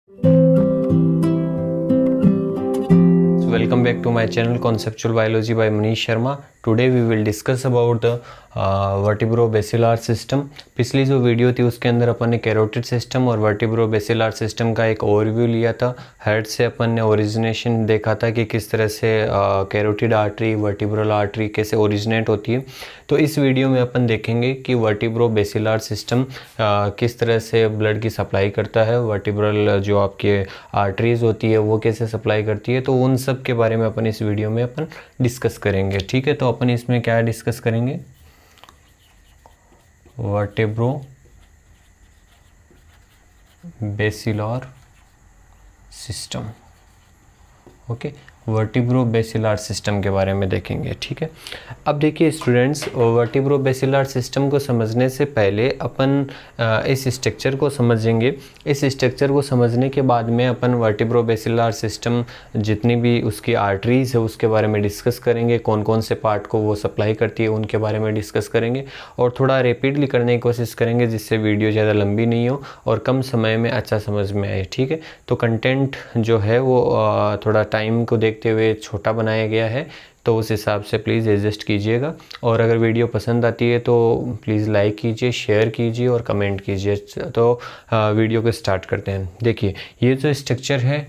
Welcome back to my channel Conceptual Biology by Manish Sharma. Today we will discuss about the vertebrobasilar system. पिछली जो video थी उसके अंदर अपन ने carotid system और वर्टिब्रोबैसिलर सिस्टम का एक ओवरव्यू लिया था। हेड से अपन ने ओरिजिनेशन देखा था कि किस तरह से कैरोटिड आर्टरी, वर्टिब्रल आर्टरी कैसे ओरिजिनेट होती है। तो इस वीडियो में अपन देखेंगे कि वर्टिब्रोबैसिलर सिस्टम किस तरह से ब्लड की सप्लाई करता है, वर्टिब्रल जो आपके आर्टरीज होती है वो कैसे सप्लाई करती है। तो उन सब के बारे में अपन इस वीडियो में अपन डिस्कस करेंगे। ठीक है, तो अपन इसमें क्या डिस्कस करेंगे, वर्टिब्रोबैसिलर सिस्टम। ओके, वर्टिब्रोबैसिलर सिस्टम के बारे में देखेंगे। ठीक है, अब देखिए स्टूडेंट्स, वर्टिब्रोबैसिलर सिस्टम को समझने से पहले अपन इस स्ट्रक्चर को समझेंगे। इस स्ट्रक्चर को समझने के बाद में अपन वर्टिब्रोबैसिलर सिस्टम जितनी भी उसकी आर्टरीज है उसके बारे में डिस्कस करेंगे, कौन कौन से पार्ट को वो सप्लाई करती है उनके बारे में डिस्कस करेंगे और थोड़ा रैपिडली करने की कोशिश करेंगे जिससे वीडियो ज़्यादा लंबी नहीं हो और कम समय में अच्छा समझ में आए। ठीक है, तो कंटेंट जो है वो थोड़ा टाइम को देखते हुए छोटा बनाया गया है, तो उस हिसाब से प्लीज़ एडजस्ट कीजिएगा। और अगर वीडियो पसंद आती है तो प्लीज़ लाइक कीजिए, शेयर कीजिए और कमेंट कीजिए। तो वीडियो को स्टार्ट करते हैं। देखिए ये जो स्ट्रक्चर है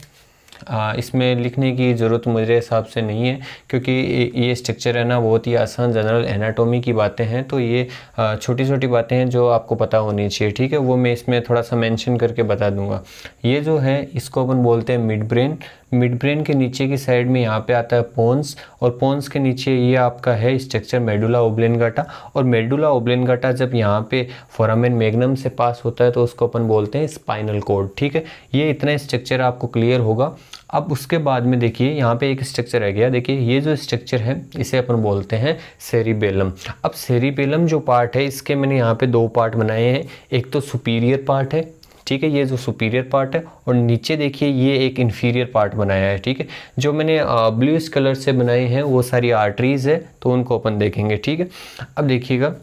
इसमें लिखने की ज़रूरत मेरे हिसाब से नहीं है, क्योंकि ये स्ट्रक्चर है ना बहुत ही आसान जनरल एनाटॉमी की बातें हैं। तो ये छोटी छोटी बातें हैं जो आपको पता होनी चाहिए। ठीक है, वो मैं इसमें थोड़ा सा मेंशन करके बता दूंगा। ये जो है इसको अपन बोलते हैं मिड ब्रेन। मिड ब्रेन के नीचे की साइड में यहाँ पे आता है पोन्स, और पोन्स के नीचे ये आपका है स्ट्रक्चर मेडुला ओब्लेंगाटा। और मेडुला ओब्लेंगाटा जब यहाँ पे फोरामेन मैग्नम से पास होता है तो उसको अपन बोलते हैं स्पाइनल कॉर्ड। ठीक है, ये इतना स्ट्रक्चर आपको क्लियर होगा। अब उसके बाद में देखिए यहाँ पे एक स्ट्रक्चर रह गया। देखिए ये जो स्ट्रक्चर है इसे अपन बोलते हैं सेरिबेलम। अब सेरिबेलम जो पार्ट है इसके मैंने यहाँ पे दो पार्ट बनाए हैं। एक तो सुपीरियर पार्ट है, ठीक है, ये जो सुपीरियर पार्ट है, और नीचे देखिए ये एक इन्फीरियर पार्ट बनाया है। ठीक है, जो मैंने ब्लूइश कलर से बनाए हैं वो सारी आर्टरीज है, तो उनको अपन देखेंगे। ठीक है, अब देखिएगा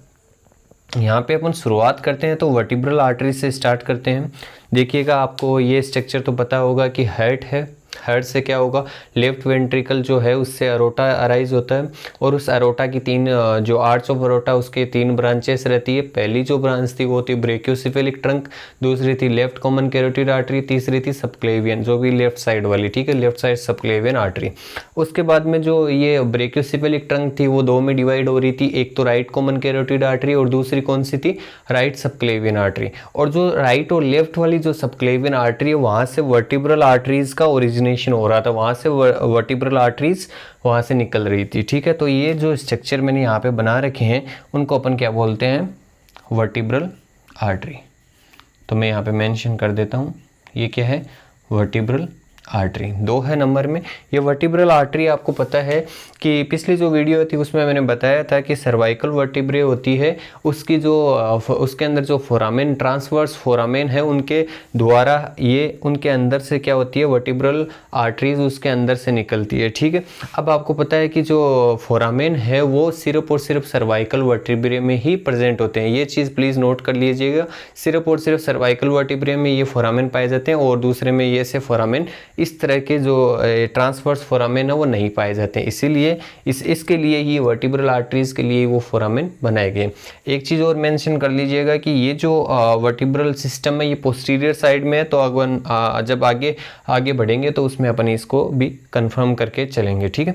यहाँ पे अपन शुरुआत करते हैं तो वर्टिब्रल आर्टरी से स्टार्ट करते हैं। देखिएगा आपको ये स्ट्रक्चर तो पता होगा कि हार्ट है। हार्ट से क्या होगा, लेफ्ट वेंट्रिकल जो है उससे अरोटा अराइज होता है, और उस अरोटा की तीन जो आर्च ऑफ अरोटा उसके तीन ब्रांचेस रहती है। पहली जो ब्रांच थी वो थी ब्रेकियोसेफेलिक ट्रंक, दूसरी थी लेफ्ट कॉमन कैरोटिड आर्टरी, तीसरी थी सबक्लेवियन जो भी लेफ्ट साइड वाली। ठीक है, लेफ्ट साइड सबक्लेवियन आर्टरी। उसके बाद में जो ये ब्रेकियोसेफेलिक ट्रंक थी वो दो में डिवाइड हो रही थी, एक तो राइट कॉमन कैरोटिड आर्टरी और दूसरी कौन सी थी, राइट सबक्लेवियन आर्टरी। और जो राइट और लेफ्ट वाली जो सबक्लेवियन आर्टरी है वहाँ से वर्टिब्रल आर्टरीज का ओरिजिनेशन हो रहा था, वहाँ से वर्टिब्रल आर्टरीज वहाँ से निकल रही थी। ठीक है, तो ये जो स्ट्रक्चर मैंने यहाँ पे बना रखे हैं उनको अपन क्या बोलते हैं, वर्टिब्रल आर्टरी। तो मैं यहाँ पे मेंशन कर देता हूँ, ये क्या है, वर्टिब्रल आर्टरी। दो है नंबर में। ये वर्टिब्रल आर्टरी आपको पता है कि पिछली जो वीडियो थी उसमें मैंने बताया था कि सर्वाइकल वर्टिब्रे होती है, उसकी जो उसके अंदर जो फोरामेन, ट्रांसवर्स फोरामेन है उनके द्वारा ये उनके अंदर से क्या होती है, वर्टिब्रल आर्टरीज उसके अंदर से निकलती है। ठीक है, अब आपको पता है कि जो फोरामेन है वो सिर्फ और सिर्फ सर्वाइकल वर्टिब्रे में ही प्रेजेंट होते हैं। ये चीज़ प्लीज़ नोट कर लीजिएगा, सिर्फ और सिर्फ सर्वाइकल वर्टिब्रे में ये फोरामेन पाए जाते हैं और दूसरे में ये से फोरामेन, इस तरह के जो ट्रांसवर्स फोरामेन है वो नहीं पाए जाते हैं। इसीलिए इसके लिए ये वर्टिब्रल आर्टरीज के लिए वो फोरामेन बनाए गए। एक चीज़ और मेंशन कर लीजिएगा कि ये जो वर्टिब्रल सिस्टम है ये पोस्टीरियर साइड में है, तो अगर जब आगे बढ़ेंगे तो उसमें अपन इसको भी कंफर्म करके चलेंगे। ठीक है,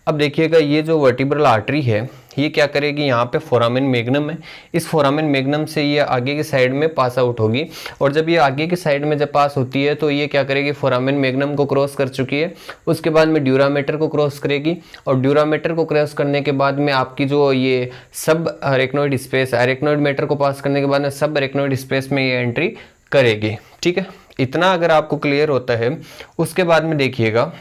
अब देखिएगा ये जो वर्टिब्रल आर्टरी है ये क्या करेगी, यहाँ पे फोरामेन मैग्नम है, इस फोरामेन मैग्नम से ये आगे की साइड में पास आउट होगी। और जब ये आगे की साइड में जब पास होती है तो ये क्या करेगी, फोरामेन मैग्नम को क्रॉस कर चुकी है, उसके बाद में ड्यूरामेटर को क्रॉस करेगी, और ड्यूरामेटर को क्रॉस करने के बाद में आपकी जो ये सब अरेक्नोइड स्पेस, अरेक्नोइड मैटर को पास करने के बाद में सब अरेक्नोइड स्पेस में ये एंट्री करेगी। ठीक है, इतना अगर आपको क्लियर होता है, उसके बाद में देखिएगा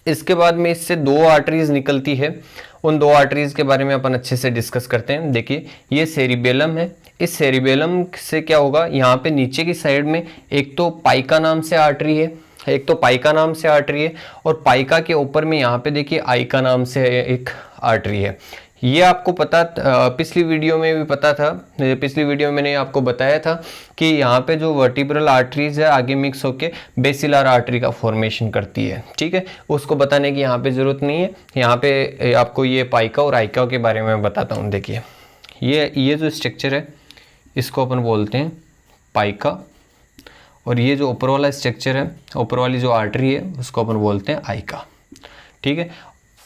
इसके बाद में इससे दो आर्टरीज निकलती है। उन दो आर्टरीज के बारे में अपन अच्छे से डिस्कस करते हैं। देखिए ये सेरिबेलम है, इस सेरिबेलम से क्या होगा, यहाँ पे नीचे की साइड में एक तो पाइका नाम से आर्टरी है, एक तो पाइका नाम से आर्टरी है, और पाइका के ऊपर में यहाँ पे देखिए आइका नाम से एक आर्टरी है। ये आपको पता पिछली वीडियो में भी पता था, पिछली वीडियो में मैंने आपको बताया था कि यहाँ पे जो वर्टिब्रल आर्टरीज है आगे मिक्स होके बेसिलर आर्टरी का फॉर्मेशन करती है, ठीक है। उसको बताने की यहाँ पे ज़रूरत नहीं है। यहाँ पे आपको ये पाइका और आइका के बारे में बताता हूँ। देखिए ये जो स्ट्रक्चर है इसको अपन बोलते हैं पाइका, और ये जो ऊपर वाला स्ट्रक्चर है, ऊपर वाली जो आर्टरी है उसको अपन बोलते हैं आइका, ठीक है।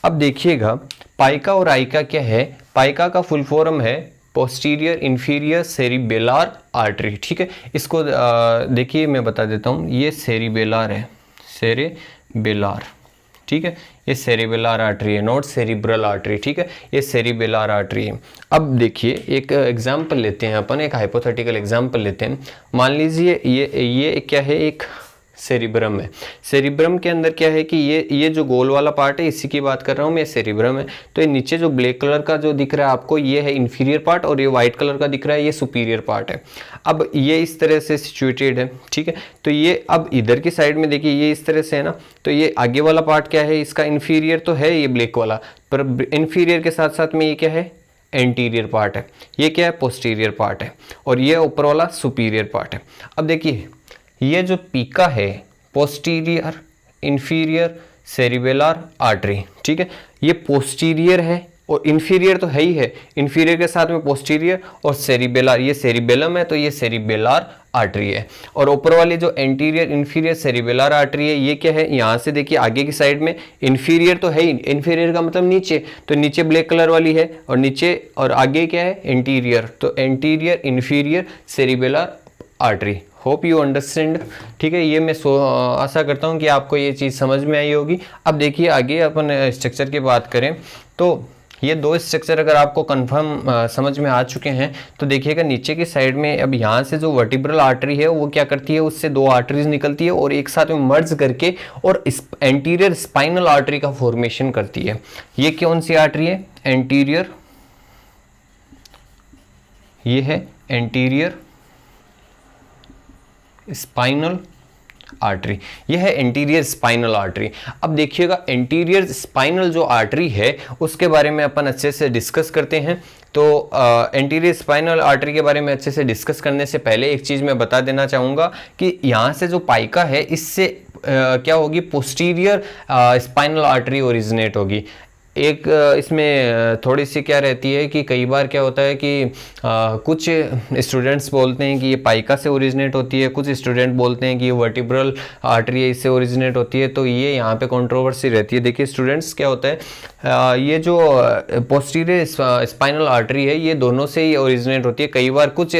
अब देखिएगा पाइका और आइका क्या है। पाइका का फुल फॉर्म है पोस्टीरियर इंफीरियर सेरिबेलर आर्टरी, ठीक है। इसको देखिए मैं बता देता हूँ, ये सेरिबेलर है, सेरिबेलर, ठीक है। ये सेरिबेलर आर्टरी है, नॉट सेरिब्रल आर्टरी, ठीक है। ये सेरिबेलर आर्टरी है। अब देखिए एक एग्जाम्पल लेते हैं अपन, एक हाइपोथेटिकल एग्जाम्पल लेते हैं। मान लीजिए ये क्या है, एक सेरिब्रम है। सेरिब्रम के अंदर क्या है कि ये जो गोल वाला पार्ट है, इसी की बात कर रहा हूँ मैं, सेरिब्रम है। तो ये नीचे जो ब्लैक कलर का जो दिख रहा है आपको, ये है इंफीरियर पार्ट, और ये वाइट कलर का दिख रहा है ये सुपीरियर पार्ट है। अब ये इस तरह से सिचुएटेड है, ठीक है। तो ये अब इधर की साइड में देखिए ये इस तरह से है ना, तो ये आगे वाला पार्ट क्या है इसका, इंफीरियर तो है ये ब्लैक वाला, पर इंफीरियर के साथ साथ में ये क्या है, एंटीरियर पार्ट है। ये क्या है, पोस्टीरियर पार्ट है, और ये ऊपर वाला सुपीरियर पार्ट है। अब देखिए ये जो पीका है पोस्टीरियर इंफीरियर सेरिबेलर आर्टरी, ठीक है। ये पोस्टीरियर है और इंफीरियर तो है ही है, इंफीरियर के साथ में पोस्टीरियर और सेरिबेलर, ये सेरिबेलम है तो ये सेरिबेलर आर्टरी है। और ऊपर वाली जो एंटीरियर इंफीरियर सेरिबेलर आर्टरी है, ये क्या है, यहाँ से देखिए आगे की साइड में इंफीरियर तो है ही, इंफीरियर का मतलब नीचे, तो नीचे ब्लैक कलर वाली है, और नीचे और आगे क्या है, एंटीरियर, तो anterior inferior cerebellar artery. Hope you understand, ठीक है। ये मैं आशा करता हूँ कि आपको ये चीज़ समझ में आई होगी। अब देखिए आगे अपन स्ट्रक्चर की बात करें तो ये दो स्ट्रक्चर अगर आपको कंफर्म समझ में आ चुके हैं तो देखिएगा नीचे की साइड में अब यहाँ से जो वर्टिब्रल आर्टरी है वो क्या करती है, उससे दो आर्टरीज निकलती है और एक साथ में मर्ज करके और एंटीरियर स्पाइनल आर्टरी का फॉर्मेशन करती है। ये कौन सी आर्टरी है, एंटीरियर, ये है एंटीरियर स्पाइनल आर्टरी, यह है एंटीरियर स्पाइनल आर्टरी। अब देखिएगा एंटीरियर स्पाइनल जो आर्टरी है उसके बारे में अपन अच्छे से डिस्कस करते हैं। तो एंटीरियर स्पाइनल आर्टरी के बारे में अच्छे से डिस्कस करने से पहले एक चीज़ मैं बता देना चाहूँगा कि यहाँ से जो पाइका है इससे क्या होगी, पोस्टीरियर स्पाइनल आर्टरी ओरिजिनेट होगी। एक इसमें थोड़ी सी क्या रहती है कि कई बार क्या होता है कि कुछ स्टूडेंट्स बोलते हैं कि ये पाइका से ओरिजिनेट होती है, कुछ स्टूडेंट बोलते हैं कि ये वर्टिब्रल आर्टरी है इससे ओरिजिनेट होती है। तो ये यहाँ पे कंट्रोवर्सी रहती है। देखिए स्टूडेंट्स क्या होता है, ये जो पोस्टीरियर स्पाइनल आर्टरी है ये दोनों से ही ओरिजिनेट होती है। कई बार कुछ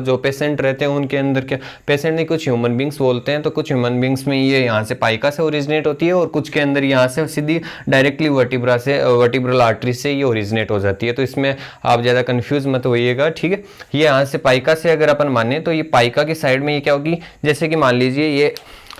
जो पेशेंट रहते हैं उनके अंदर क्या, पेशेंट नहीं कुछ ह्यूमन बींग्स बोलते हैं, तो कुछ ह्यूमन बींग्स में ये यहाँ से पाइका से ओरिजिनेट होती है और कुछ के अंदर यहाँ से सीधी डायरेक्टली वर्टिब्रा से, वर्टिब्रल आर्टरी से ये ओरिजिनेट हो जाती है। तो इसमें आप ज़्यादा कंफ्यूज मत होइएगा, ठीक है। ये यहाँ से पाइका से अगर अपन माने तो ये पाइका की साइड में ये क्या होगी, जैसे कि मान लीजिए ये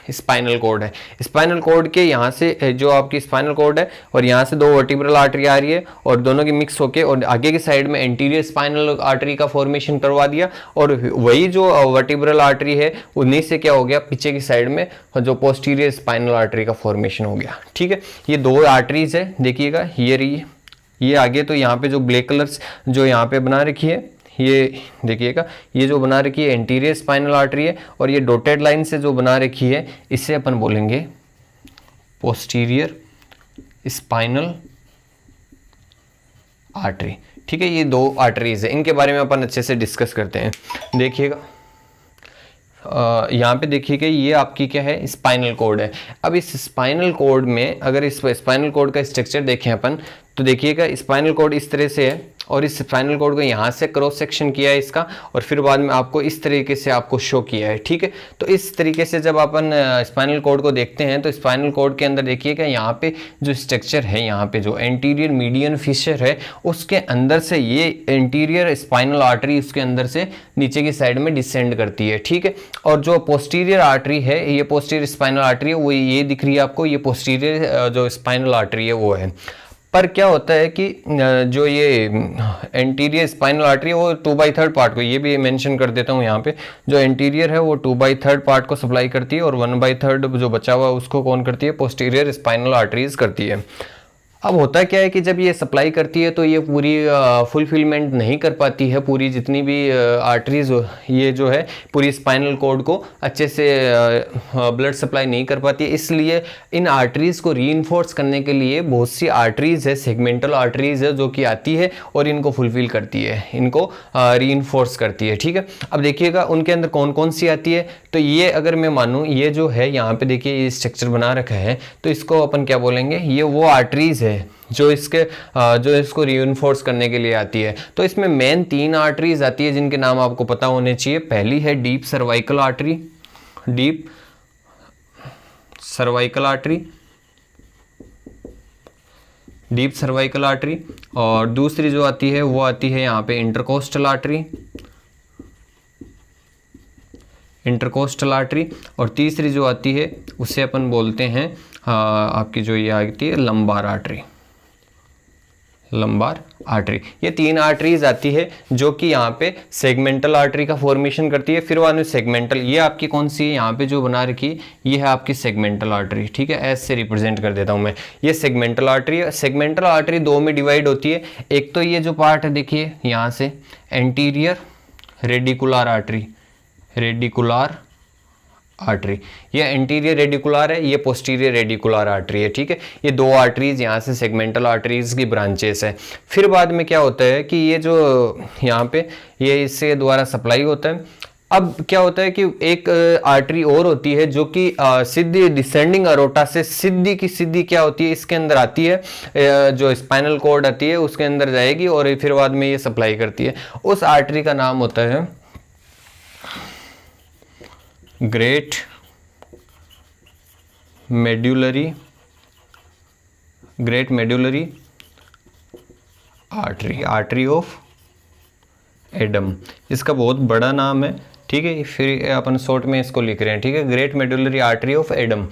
स्पाइनल कॉर्ड है, स्पाइनल कॉर्ड के यहाँ से जो आपकी स्पाइनल कॉर्ड है और यहाँ से दो वर्टिब्रल आर्टरी आ रही है और दोनों की मिक्स होके और आगे की साइड में एंटीरियर स्पाइनल आर्टरी का फॉर्मेशन करवा दिया, और वही जो वर्टिब्रल आर्टरी है उन्हीं से क्या हो गया, पीछे की साइड में जो पोस्टीरियर स्पाइनल आर्टरी का फॉर्मेशन हो गया, ठीक है। ये दो आर्टरीज है, देखिएगा ये रही, ये आगे तो यहाँ पे जो ब्लैक कलर्स जो यहाँ पे बना रखी है, ये देखिएगा ये जो बना रखी है एंटीरियर स्पाइनल आर्टरी है, और ये डॉटेड लाइन से जो बना रखी है इससे अपन बोलेंगे पोस्टीरियर स्पाइनल आर्टरी, ठीक है। ये दो आर्टरीज है, इनके बारे में अपन अच्छे से डिस्कस करते हैं। देखिएगा यहाँ पे देखिएगा ये आपकी क्या है, स्पाइनल कॉर्ड है। अब इस स्पाइनल कॉर्ड में अगर इस स्पाइनल कॉर्ड का स्ट्रक्चर देखें अपन तो देखिएगा स्पाइनल कॉर्ड इस तरह से है और इस स्पाइनल कॉर्ड को यहाँ से क्रॉस सेक्शन किया है इसका, और फिर बाद में आपको इस तरीके से आपको शो किया है, ठीक है। तो इस तरीके से जब अपन स्पाइनल कॉर्ड को देखते हैं तो स्पाइनल कॉर्ड के अंदर देखिएगा यहाँ पे जो स्ट्रक्चर है, यहाँ पे जो एंटीरियर मीडियन फिशर है उसके अंदर से ये एंटीरियर स्पाइनल आर्टरी उसके अंदर से नीचे की साइड में डिसेंड करती है, ठीक है। और जो पोस्टीरियर आर्टरी है, ये पोस्टीरियर स्पाइनल आर्टरी है, वो ये दिख रही है आपको, ये पोस्टीरियर जो स्पाइनल आर्टरी है वो है। पर क्या होता है कि जो ये एंटीरियर स्पाइनल आर्टरी है वो 2/3 पार्ट को, ये भी मेंशन कर देता हूँ यहाँ पे, जो एंटीरियर है वो 2/3 पार्ट को सप्लाई करती है और 1/3 जो बचा हुआ उसको कौन करती है, पोस्टीरियर स्पाइनल आर्टरीज करती है। अब होता क्या है कि जब ये सप्लाई करती है तो ये पूरी फुलफिलमेंट नहीं कर पाती है, पूरी जितनी भी आर्टरीज ये जो है पूरी स्पाइनल कॉर्ड को अच्छे से ब्लड सप्लाई नहीं कर पाती है। इसलिए इन आर्टरीज को रीइंफोर्स करने के लिए बहुत सी आर्टरीज है, सेगमेंटल आर्टरीज है जो कि आती है और इनको फुलफिल करती है, इनको रीइंफोर्स करती है। ठीक है, अब देखिएगा उनके अंदर कौन कौन सी आती है। तो ये अगर मैं मानूँ, ये जो है यहाँ पे देखिए ये स्ट्रक्चर बना रखा है, तो इसको अपन क्या बोलेंगे, ये वो आर्टरीज है जो इसको रीइंफोर्स करने के लिए आती है। तो इसमें मेन 3 आर्टरीज आती है जिनके नाम आपको पता होने चाहिए। पहली है deep cervical artery, deep cervical artery, deep cervical artery. और दूसरी जो आती है वो आती है यहाँ पे इंटरकोस्टल आर्टरी, इंटरकोस्टल आर्टरी। और तीसरी जो आती है उसे अपन बोलते हैं आपकी जो ये आती है लंबार आर्टरी, लंबार आर्टरी। ये 3 आर्टरीज आती है जो कि यहाँ पे सेगमेंटल आर्टरी का फॉर्मेशन करती है। फिर बाद में सेगमेंटल, ये आपकी कौन सी है यहाँ पे जो बना रखी है, ये है आपकी सेगमेंटल आर्टरी। ठीक है, एस से रिप्रेजेंट कर देता हूँ मैं, ये सेगमेंटल आर्टरी है। सेगमेंटल आर्टरी 2 में डिवाइड होती है। एक तो ये जो पार्ट है देखिए यहाँ से anterior radicular artery, radicular artery, ये एंटीरियर रेडिकुलर है, ये पोस्टीरियर रेडिकुलर आर्टरी है। ठीक है, ये 2 आर्टरीज यहाँ से सेगमेंटल आर्टरीज की ब्रांचेस है। फिर बाद में क्या होता है कि ये जो यहाँ पे ये इससे द्वारा सप्लाई होता है। अब क्या होता है कि एक आर्टरी और होती है जो कि सीधी डिसेंडिंग अरोटा से सीधी की सीधी क्या होती है इसके अंदर आती है, जो स्पाइनल कॉर्ड आती है उसके अंदर जाएगी और फिर बाद में ये सप्लाई करती है। उस आर्टरी का नाम होता है great medullary, great medullary artery, artery of Adam. इसका बहुत बड़ा नाम है। ठीक है, फिर अपन शॉर्ट में इसको लिख रहे हैं। ठीक है, great medullary artery of Adam.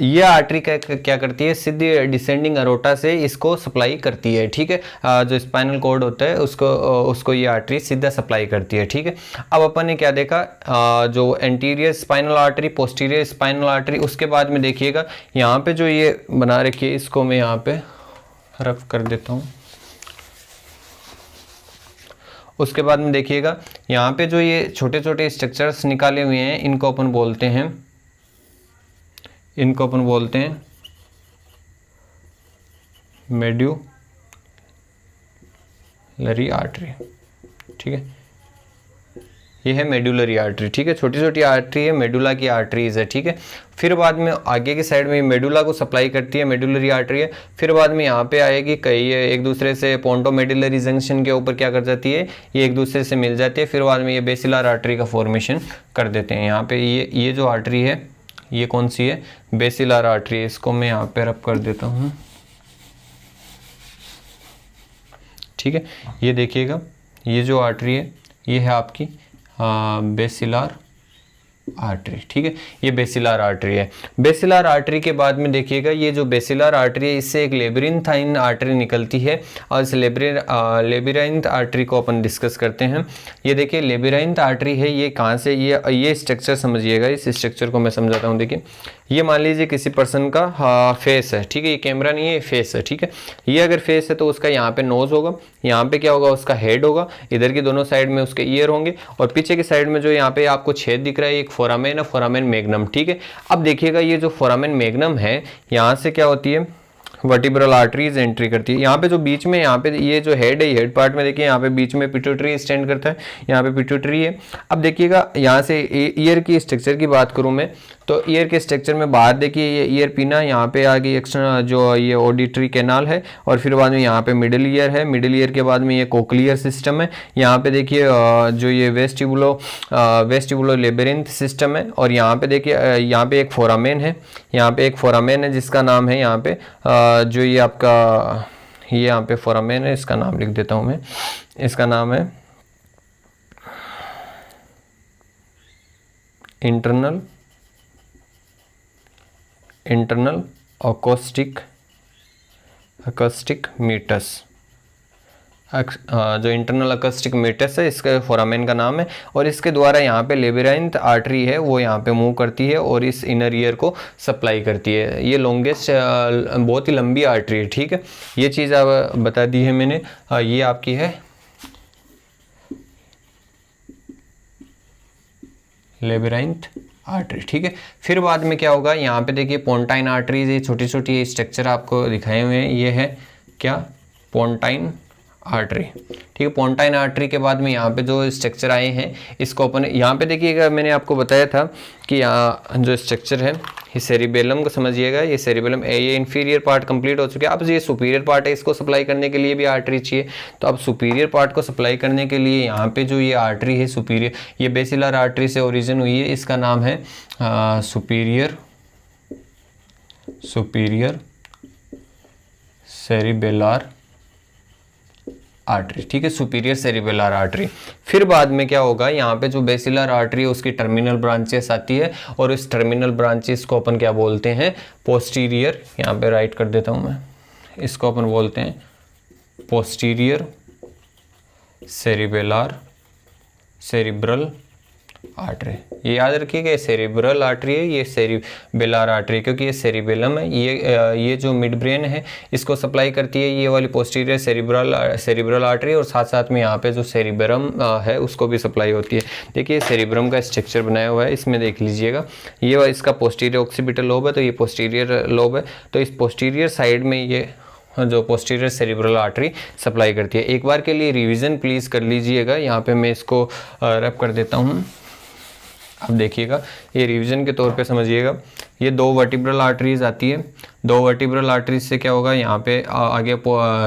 ये आर्टरी क्या करती है, सीधी डिसेंडिंग अरोटा से इसको सप्लाई करती है। ठीक है, जो स्पाइनल कॉर्ड होता है उसको ये आर्टरी सीधा सप्लाई करती है। ठीक है, अब अपन ने क्या देखा, जो anterior spinal artery, posterior spinal artery. उसके बाद में देखिएगा यहाँ पे जो ये बना रखी है, इसको मैं यहाँ पे रफ कर देता हूँ। उसके बाद में देखिएगा यहाँ पे जो ये छोटे छोटे स्ट्रक्चर्स निकाले हुए हैं, इनको अपन बोलते हैं मेड्यूलरी आर्टरी। ठीक है, ये है मेडुलरी आर्टरी। ठीक है, छोटी छोटी आर्टरी है, मेडुला की आर्टरीज है। ठीक है, फिर बाद में आगे की साइड में मेडुला को सप्लाई करती है, मेडुलरी आर्टरी है। फिर बाद में यहाँ पे आएगी, कई एक दूसरे से पोंटो मेडुलरी जंक्शन के ऊपर क्या कर जाती है, ये एक दूसरे से मिल जाती है। फिर बाद में ये बेसिलर आर्टरी का फॉर्मेशन कर देते हैं। यहाँ पे ये जो आर्टरी है ये कौन सी है, बेसिलर आर्टरी है। इसको मैं यहाँ पे रब कर देता हूँ। ठीक है, ये देखिएगा ये जो आर्टरी है ये है आपकी बेसिलर आर्टरी। ठीक है, ये बेसिलर आर्टरी है। बेसिलर आर्टरी के बाद में देखिएगा ये जो बेसिलर आर्टरी है, इससे एक लेबिरिंथाइन आर्टरी निकलती है और इस लेबिरिंथ आर्टरी को अपन डिस्कस करते हैं। ये देखिए लेबिरिंथ आर्टरी है, ये कहाँ से, ये स्ट्रक्चर समझिएगा। इस स्ट्रक्चर को मैं समझाता हूँ। देखिए ये मान लीजिए किसी पर्सन का फेस है। ठीक है, ये कैमरा नहीं है, ये फेस है। ठीक है, ये अगर फेस है तो उसका यहाँ पे नोज होगा, यहाँ पे क्या होगा, उसका हेड होगा, इधर की दोनों साइड में उसके ईयर होंगे और पीछे की साइड में जो यहाँ पे आपको छेद दिख रहा है एक फोरामेन है, फोरामेन मैग्नम। ठीक है, अब देखिएगा ये जो फोरामेन मैग्नम है, यहाँ से क्या होती है, वर्टिब्रल आर्टरीज एंट्री करती है। यहाँ पे जो बीच में यहाँ पे ये जो हेड है, हेड पार्ट में देखिए यहाँ पे बीच में पिट्यूटरी स्टैंड करता है, यहाँ पे पिट्यूटरी है। अब देखिएगा यहाँ से ईयर की स्ट्रक्चर की बात करूँ मैं, तो ईयर के स्ट्रक्चर में बाहर देखिए ये ईयर पिना, यहाँ पे आ गई एक्सटर्नल जो ये ऑडिटरी कैनाल है और फिर बाद में यहाँ पे मिडिल ईयर है। मिडिल ईयर के बाद में ये कोक्लियर सिस्टम है। यहाँ पे देखिए जो ये वेस्टिबुलो लेबिरिंथ सिस्टम है और यहाँ पे देखिए यहाँ पे एक फोरामेन है, यहाँ पे एक फोरामेन है जिसका नाम है यहाँ पे जो ये आपका ये यहाँ पे फोरामेन है, इसका नाम लिख देता हूँ मैं, इसका नाम है इंटरनल अकोस्टिक मीटस, जो इंटरनल अकॉस्टिक मेटस है, इसका फोरामेन का नाम है, और इसके द्वारा यहाँ पे लेबिरिंथ आर्टरी है वो यहाँ पे मूव करती है और इस इनर ईयर को सप्लाई करती है। ये लॉन्गेस्ट बहुत ही लंबी आर्टरी है, ठीक है, ये चीज़ आप बता दी है मैंने। ये आपकी है लेबिरिंथ आर्टरी, ठीक है। फिर बाद में क्या होगा, यहाँ पे देखिए पोंटाइन आर्टरीज, ये छोटी छोटी स्ट्रक्चर आपको दिखाए हुए हैं, ये है क्या, पोंटाइन आर्टरी, ठीक है। पोंटाइन आर्टरी के बाद में यहाँ पे जो स्ट्रक्चर आए हैं इसको अपन यहाँ पे देखिएगा, मैंने आपको बताया था कि यहाँ जो स्ट्रक्चर है ये सेरिबेलम को समझिएगा, ये सेरिबेलम ये इंफीरियर पार्ट कंप्लीट हो चुके हैं। अब ये सुपीरियर पार्ट है, इसको सप्लाई करने के लिए भी आर्टरी चाहिए। तो अब सुपीरियर पार्ट को सप्लाई करने के लिए यहाँ पे जो ये आर्टरी है सुपीरियर, ये बेसिलर आर्टरी से ओरिजिन हुई है, इसका नाम है सुपीरियर सेरिबेलर आर्टरी, ठीक है, सुपीरियर सेरिबेलर आर्टरी। फिर बाद में क्या होगा, यहाँ पे जो बेसिलर आर्टरी है उसकी टर्मिनल ब्रांचेस आती है, और इस टर्मिनल ब्रांचेस को अपन क्या बोलते हैं, पोस्टीरियर, यहाँ पे राइट कर देता हूँ मैं, इसको अपन बोलते हैं पोस्टीरियर सेरिब्रल आर्टरी। ये याद रखिएगा, सेरिब्रल आर्टरी है, ये सेरिबेलर आर्टरी, क्योंकि ये सेरिबेलम है, ये जो मिड ब्रेन है इसको सप्लाई करती है ये वाली पोस्टीरियर सेरिब्रल आर्टरी, और साथ साथ में यहाँ पे जो सेरिब्रम है उसको भी सप्लाई होती है। देखिए सेरिब्रम का स्ट्रक्चर बनाया हुआ है, इसमें देख लीजिएगा, ये इसका पोस्टीरियर ऑक्सीपिटल लोब है, तो ये पोस्टीरियर लोब है, तो इस पोस्टीरियर साइड में ये जो पोस्टीरियर सेरिब्रल आर्टरी सप्लाई करती है। एक बार के लिए रिवीजन प्लीज़ कर लीजिएगा, यहाँ पे मैं इसको रैप कर देता हूँ। अब देखिएगा, ये रिवीजन के तौर पे समझिएगा, ये 2 वर्टिब्रल आर्टरीज आती है, 2 वर्टिब्रल आर्टरीज से क्या होगा, यहाँ पे आगे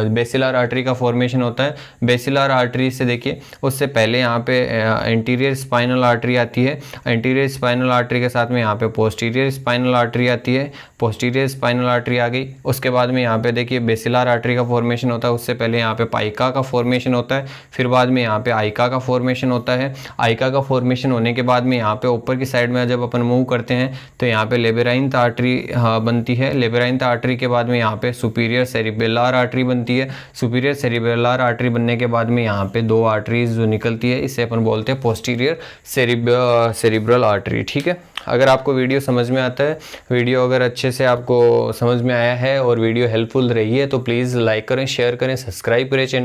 बेसिलर आर्टरी का फॉर्मेशन होता है। बेसिलर आर्टरी से देखिए, उससे पहले यहाँ पे एंटीरियर स्पाइनल आर्टरी आती है, एंटीरियर स्पाइनल आर्टरी के साथ में यहाँ पे पोस्टीरियर स्पाइनल आर्टरी आती है, पोस्टीरियर स्पाइनल आर्टरी आ गई। उसके बाद में यहाँ पे देखिए बेसिलर आर्टरी का फॉर्मेशन होता है, उससे पहले यहाँ पे पाइका का फॉर्मेशन होता है, फिर बाद में यहाँ पे आइका का फॉर्मेशन होता है। आइका का फॉर्मेशन होने के बाद में यहाँ पे ऊपर की साइड में जब अपन मूव करते हैं तो यहाँ पे लेबिरिंथ आर्टरी बनती है। लेबिरिंथ आर्टरी के बाद में यहाँ पे सुपीरियर सेरिबेलर आर्टरी बनती है। सुपीरियर सेरिबेलर आर्टरी बनने के बाद में यहाँ पे 2 आर्टरीज जो निकलती है, इसे अपन बोलते हैं पोस्टीरियर सेरिब्रल आर्टरी, ठीक है। अगर आपको वीडियो समझ में आता है, वीडियो अगर अच्छे से आपको समझ में आया है और वीडियो हेल्पफुल रही है तो प्लीज़ लाइक करें, शेयर करें, सब्सक्राइब करें चैनल।